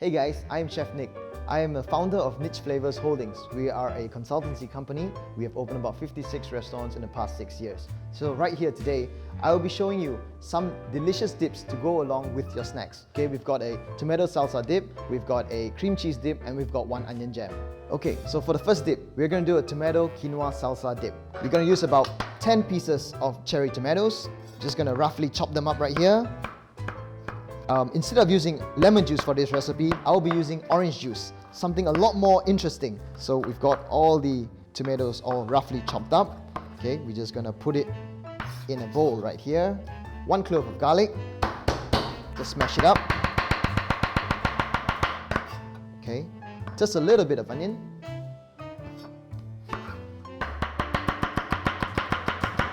Hey guys, I'm Chef Nick. I am the founder of Niche Flavors Holdings. We are a consultancy company. We have opened about 56 restaurants in the past 6 years. So right here today, I will be showing you some delicious dips to go along with your snacks. Okay, we've got a tomato salsa dip, we've got a cream cheese dip, and we've got one onion jam. Okay, so for the first dip, we're going to do a tomato quinoa salsa dip. We're going to use about 10 pieces of cherry tomatoes. Just going to roughly chop them up right here. Instead of using lemon juice for this recipe, I'll be using orange juice, something a lot more interesting. So we've got all the tomatoes all roughly chopped up. Okay, we're just gonna put it in a bowl right here. 1 clove of garlic, just smash it up. Okay, just a little bit of onion.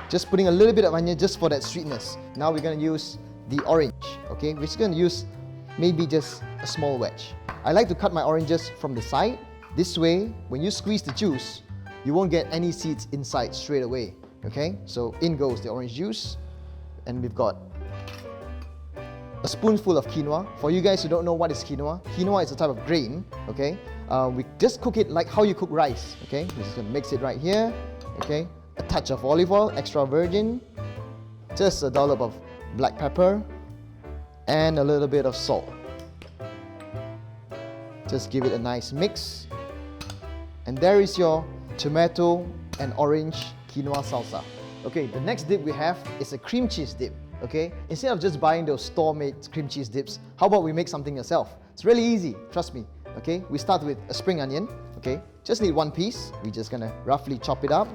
Just putting a little bit of onion just for that sweetness. Now we're gonna use the orange. Okay, we're just going to use maybe just a small wedge. I like to cut my oranges from the side. This way, when you squeeze the juice, you won't get any seeds inside straight away. Okay, so in goes the orange juice, and we've got a spoonful of quinoa. For you guys who don't know what is quinoa, quinoa is a type of grain. Okay, we just cook it like how you cook rice. Okay, we're just going to mix it right here. Okay, a touch of olive oil, extra virgin, just a dollop of black pepper, and a little bit of salt. Just give it a nice mix. And there is your tomato and orange quinoa salsa. Okay, the next dip we have is a cream cheese dip. Okay, instead of just buying those store-made cream cheese dips, how about we make something yourself? It's really easy, trust me. Okay, we start with a spring onion. Okay, just need 1 piece. We're just gonna roughly chop it up.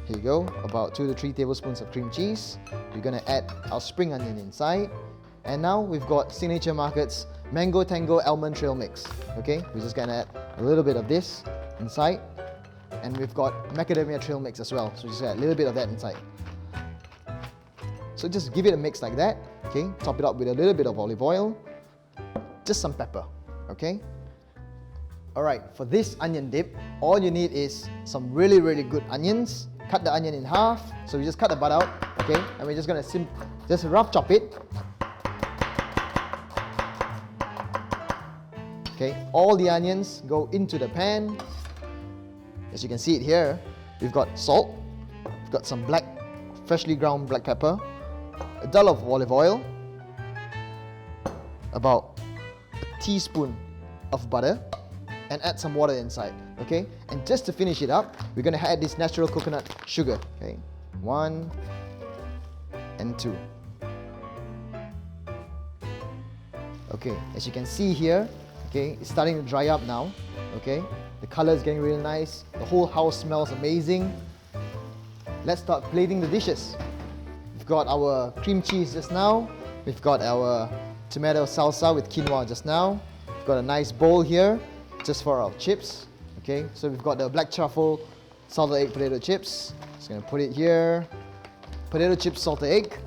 Here you go, about 2 to 3 tablespoons of cream cheese. We're gonna add our spring onion inside. And now we've got Signature Market's Mango Tango Almond Trail Mix. Okay, we're just gonna add a little bit of this inside. And we've got Macadamia Trail Mix as well. So just add a little bit of that inside. So just give it a mix like that. Okay, top it up with a little bit of olive oil. Just some pepper. Okay. Alright, for this onion dip, all you need is some really good onions. Cut the onion in half, so we just cut the bud out, okay? And we're just gonna just rough chop it. Okay, all the onions go into the pan. As you can see it here, we've got salt, we've got some freshly ground black pepper, a dollop of olive oil, about a teaspoon of butter, and add some water inside. Okay, and just to finish it up, we're going to add this natural coconut sugar. Okay, 1 and 2. Okay, as you can see here, okay, it's starting to dry up now. Okay, the color is getting really nice. The whole house smells amazing. Let's start plating the dishes. We've got our cream cheese just now. We've got our tomato salsa with quinoa just now. We've got a nice bowl here just for our chips. Okay, so we've got the black truffle salted egg potato chips. Just gonna put it here. Potato chips, salted egg.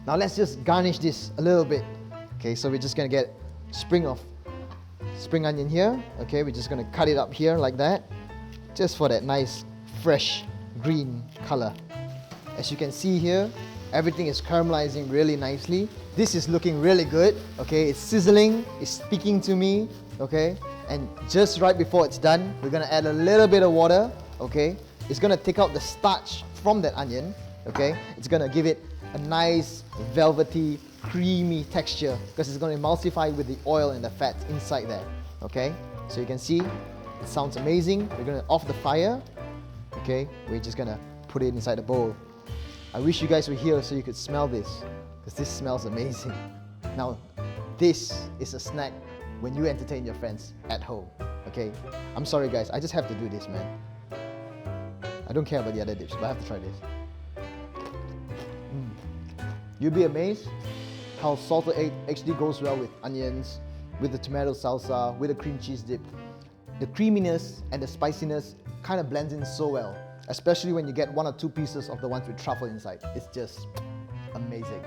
Now let's just garnish this a little bit. Okay, so we're just gonna get spring onion here. Okay, we're just gonna cut it up here like that, just for that nice fresh green color. As you can see here, everything is caramelizing really nicely. This is looking really good. Okay, it's sizzling, it's speaking to me. Okay, and just right before it's done, we're gonna add a little bit of water. Okay, it's gonna take out the starch from that onion. Okay, it's gonna give it a nice velvety, creamy texture because it's gonna emulsify with the oil and the fat inside there. Okay, so you can see it sounds amazing. We're gonna off the fire. Okay, we're just gonna put it inside the bowl. I wish you guys were here so you could smell this, because this smells amazing. Now, this is a snack when you entertain your friends at home. Okay, I'm sorry guys, I just have to do this, man. I don't care about the other dips, but I have to try this. You'll be amazed how salted egg actually goes well with onions, with the tomato salsa, with the cream cheese dip. The creaminess and the spiciness kind of blends in so well, especially when you get 1 or 2 pieces of the ones with truffle inside. It's just amazing.